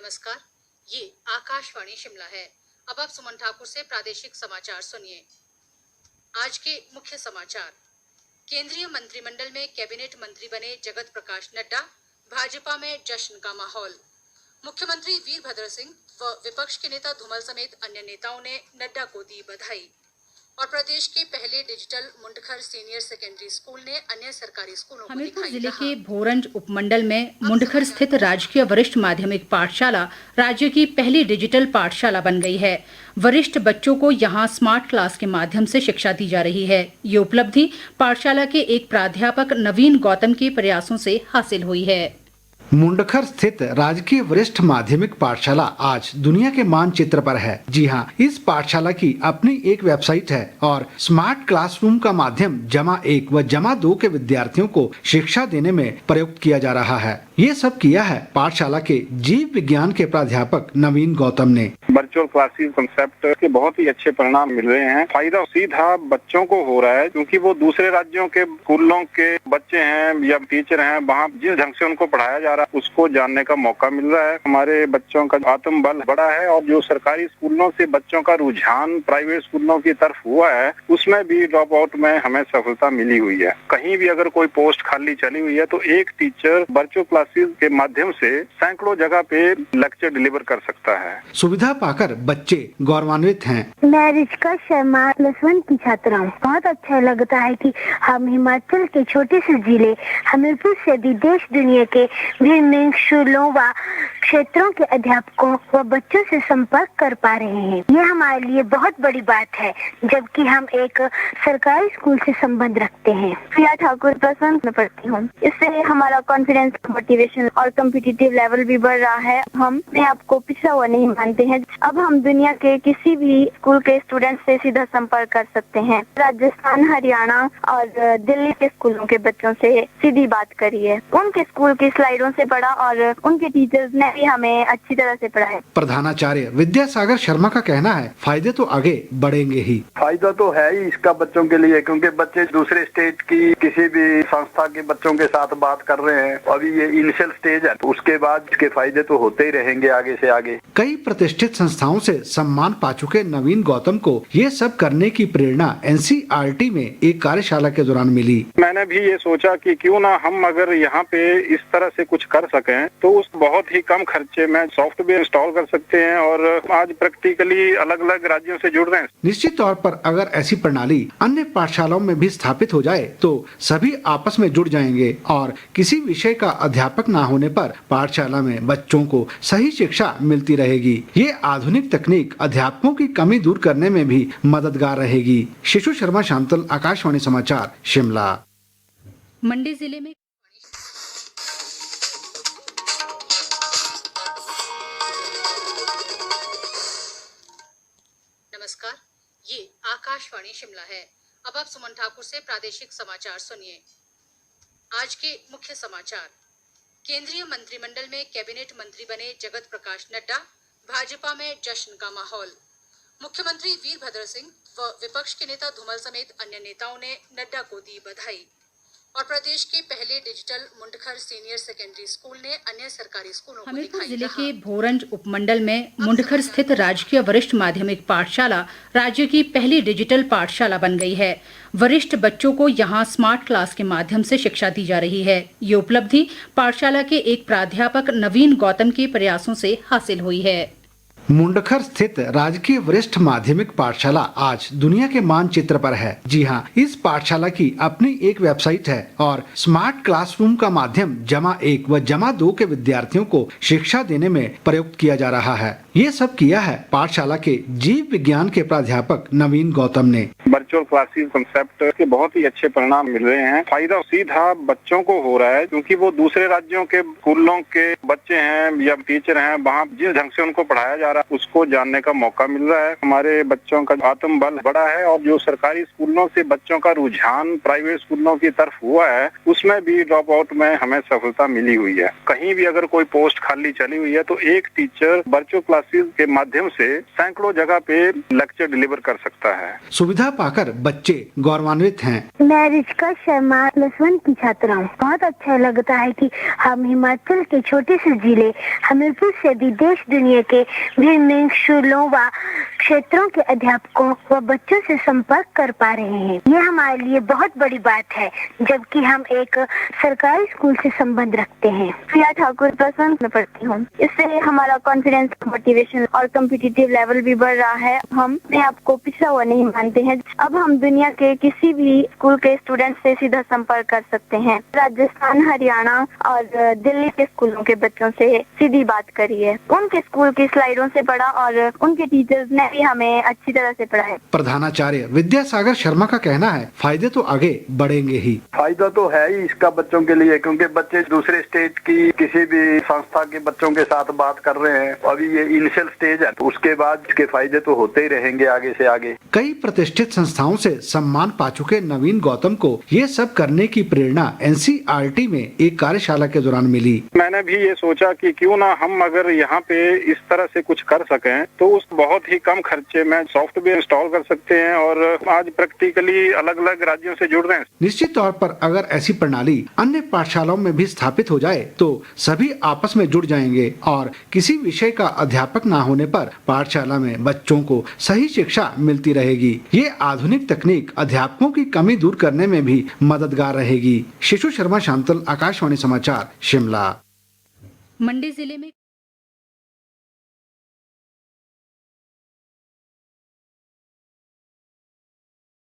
नमस्कार, ये आकाशवाणी शिमला है। अब आप सुमन ठाकुर से प्रादेशिक समाचार सुनिए। आज के मुख्य समाचार। केंद्रीय मंत्रिमंडल में कैबिनेट मंत्री बने जगत प्रकाश नड्डा, भाजपा में जश्न का माहौल। मुख्यमंत्री वीरभद्र सिंह व विपक्ष के नेता धूमल समेत अन्य नेताओं ने नड्डा को दी बधाई। और प्रदेश के पहले digital Mundkhar senior secondary school ने अन्य सरकारी स्कूलों को हमीरपुर दिखाई जिले राह। के भोरंज उपमंडल में मुंडखर स्थित राजकीय वरिष्ठ माध्यमिक पाठशाला राज्य की पहली डिजिटल पाठशाला बन गई है। वरिष्ठ बच्चों को यहां स्मार्ट क्लास के माध्यम से शिक्षा दी जा रही है। ये उपलब्धि पाठशाला के एक प्राध्यापक नवीन गौतम के प्रयासों से हासिल हुई है। मुंडखर स्थित राजकीय वरिष्ठ माध्यमिक पाठशाला आज दुनिया के मानचित्र पर है। जी हां, इस पाठशाला की अपनी एक वेबसाइट है और स्मार्ट क्लासरूम का माध्यम जमा 1 व जमा 2 के विद्यार्थियों को शिक्षा देने में प्रयुक्त किया जा रहा है। ये सब किया है पाठशाला के जीव विज्ञान के प्राध्यापक नवीन गौतम ने। वर्चुअल क्लासेस कंसेप्ट के बहुत ही अच्छे परिणाम मिल रहे हैं। फायदा सीधा बच्चों को हो रहा है, क्योंकि वो दूसरे राज्यों के स्कूलों के बच्चे हैं या टीचर हैं, वहाँ जिस ढंग से उनको पढ़ाया जा रहा है उसको जानने का मौका मिल रहा है। हमारे बच्चों का आत्मबल बढ़ा है और जो सरकारी स्कूलों से बच्चों का रुझान प्राइवेट स्कूलों की तरफ हुआ है, उसमें भी ड्रॉप आउट में हमें सफलता मिली हुई है। कहीं भी अगर कोई पोस्ट खाली चली हुई है तो एक टीचर वर्चुअल क्लासेस के माध्यम से सैकड़ों जगह पे लेक्चर डिलीवर कर सकता है। सुविधा पाकर बच्चे गौरवान्वित हैं। मैं रिचिका शर्मा +1 की छात्रा हूँ। बहुत अच्छा लगता है कि हम हिमाचल के छोटे से जिले हमीरपुर से भी देश दुनिया के विभिन्न स्कूलों व क्षेत्रों के अध्यापकों व बच्चों से संपर्क कर पा रहे हैं। ये हमारे लिए बहुत बड़ी बात है, जबकि हम एक सरकारी स्कूल से संबंध रखते हैं। प्रिया ठाकुर +1 में पढ़ती हूँ। इससे हमारा कॉन्फिडेंस, मोटिवेशन और कॉम्पिटिटिव लेवल भी बढ़ रहा है। हम अपने आप को पिछड़ा हुआ नहीं मानते हैं। अब हम दुनिया के किसी भी स्कूल के स्टूडेंट से सीधा संपर्क कर सकते हैं। राजस्थान, हरियाणा और दिल्ली के स्कूलों के बच्चों से सीधी बात करी है। उनके स्कूल की स्लाइडों से पढ़ा और उनके टीचर्स ने भी हमें अच्छी तरह से पढ़ाया। प्रधानाचार्य विद्यासागर शर्मा का कहना है, फायदे तो आगे बढ़ेंगे ही। फायदा तो है ही इसका बच्चों के लिए, क्योंकि बच्चे दूसरे स्टेट की किसी भी संस्था के बच्चों के साथ बात कर रहे हैं। अभी ये इनिशियल स्टेज है, तो उसके बाद इसके फायदे तो होते ही रहेंगे आगे से आगे। कई प्रतिष्ठित संस्थाओं से सम्मान पा चुके नवीन गौतम को ये सब करने की प्रेरणा NCERT में एक कार्यशाला के दौरान मिली। मैंने भी ये सोचा कि क्यों ना हम अगर यहाँ पे इस तरह से कुछ कर सकें तो उस बहुत ही कम खर्चे में सॉफ्टवेयर इंस्टॉल कर सकते हैं और आज प्रैक्टिकली अलग अलग राज्यों से जुड़ रहे हैं। निश्चित तौर पर अगर ऐसी प्रणाली अन्य पाठशालाओं में भी स्थापित हो जाए तो सभी आपस में जुड़ जाएंगे और किसी विषय का अध्यापक न होने पर पाठशाला में बच्चों को सही शिक्षा मिलती रहेगी। ये आधुनिक तकनीक अध्यापकों की कमी दूर करने में भी मददगार रहेगी। शिशु शर्मा, शांतल, आकाशवाणी समाचार, शिमला। मंडी जिले में नमस्कार, ये आकाशवाणी शिमला है। अब आप सुमन ठाकुर से प्रादेशिक समाचार सुनिए। आज के मुख्य समाचार। केंद्रीय मंत्रिमंडल में कैबिनेट मंत्री बने जगत प्रकाश नड्डा, भाजपा में जश्न का माहौल। मुख्यमंत्री वीरभद्र सिंह व विपक्ष के नेता धूमल समेत अन्य नेताओं ने नड्डा को दी बधाई। और प्रदेश के पहले digital Mundkhar senior secondary school ने अन्य सरकारी स्कूलों को हमीरपुर दिखाई जिले राह। के भोरंज उपमंडल में मुंडखर स्थित राजकीय वरिष्ठ माध्यमिक पाठशाला राज्य की पहली डिजिटल पाठशाला बन गई है। वरिष्ठ बच्चों को यहां स्मार्ट क्लास के माध्यम से शिक्षा दी जा रही है। ये उपलब्धि पाठशाला के एक प्राध्यापक नवीन गौतम के प्रयासों से हासिल हुई है। मुंडखर स्थित राजकीय वरिष्ठ माध्यमिक पाठशाला आज दुनिया के मानचित्र पर है। जी हां, इस पाठशाला की अपनी एक वेबसाइट है और स्मार्ट क्लासरूम का माध्यम जमा 1 व जमा 2 के विद्यार्थियों को शिक्षा देने में प्रयुक्त किया जा रहा है। ये सब किया है पाठशाला के जीव विज्ञान के प्राध्यापक नवीन गौतम ने। वर्चुअल क्लासेस कंसेप्ट के बहुत ही अच्छे परिणाम मिल रहे हैं। फायदा सीधा बच्चों को हो रहा है, क्योंकि वो दूसरे राज्यों के स्कूलों के बच्चे हैं या टीचर हैं, वहाँ जिस ढंग से उनको पढ़ाया जा रहा है उसको जानने का मौका मिल रहा है। हमारे बच्चों का आत्मबल बढ़ा है और जो सरकारी स्कूलों से बच्चों का रुझान प्राइवेट स्कूलों की तरफ हुआ है, उसमें भी ड्रॉप आउट में हमें सफलता मिली हुई है। कहीं भी अगर कोई पोस्ट खाली चली हुई है तो एक टीचर वर्चुअल क्लासेस क्लासेस के माध्यम से सैकड़ों जगह पे लेक्चर डिलीवर कर सकता है। सुविधा पाकर बच्चे गौरवान्वित हैं। मैं रिचिका शर्मा +1 की छात्रा हूँ। बहुत अच्छा लगता है कि हम हिमाचल के छोटे से जिले हमीरपुर से भी देश दुनिया के विभिन्न स्कूलों व क्षेत्रों के अध्यापकों व बच्चों से संपर्क कर पा रहे हैं। ये हमारे लिए बहुत बड़ी बात है, जबकि हम एक सरकारी स्कूल से संबंध रखते हैं। प्रिया ठाकुर +1 में पढ़ती हूँ। इससे हमारा कॉन्फिडेंस, मोटिवेशन और कॉम्पिटिटिव लेवल भी बढ़ रहा है। हम अपने आप को पिछड़ा हुआ नहीं मानते हैं। अब हम दुनिया के किसी भी स्कूल के स्टूडेंट से सीधा संपर्क कर सकते हैं। राजस्थान, हरियाणा और दिल्ली के स्कूलों के बच्चों से सीधी बात करी है। उनके स्कूल की स्लाइडों से पढ़ा और उनके टीचर्स ने भी हमें अच्छी तरह से पढ़ाया। प्रधानाचार्य विद्यासागर शर्मा का कहना है, फायदे तो आगे बढ़ेंगे ही। फायदा तो है ही इसका बच्चों के लिए, क्योंकि बच्चे दूसरे स्टेट की किसी भी संस्था के बच्चों के साथ बात कर रहे हैं। अभी ये इनिशियल स्टेज है, उसके बाद इसके फायदे तो होते ही रहेंगे आगे से आगे। कई प्रतिष्ठित संस्थाओं से सम्मान पा चुके नवीन गौतम को ये सब करने की प्रेरणा NCERT में एक कार्यशाला के दौरान मिली। मैंने भी ये सोचा कि क्यों ना हम अगर यहाँ पे इस तरह से कुछ कर सकें तो उस बहुत ही कम खर्चे में सॉफ्टवेयर इंस्टॉल कर सकते हैं और आज प्रैक्टिकली अलग अलग राज्यों से जुड़ रहे हैं। निश्चित तौर पर अगर ऐसी प्रणाली अन्य पाठशालाओं में भी स्थापित हो जाए तो सभी आपस में जुड़ जाएंगे और किसी विषय का अध्यापक ना होने पर पाठशाला में बच्चों को सही शिक्षा मिलती रहेगी। ये आधुनिक तकनीक अध्यापकों की कमी दूर करने में भी मददगार रहेगी। शिशु शर्मा, शांतल, आकाशवाणी समाचार, शिमला। मंडी जिले में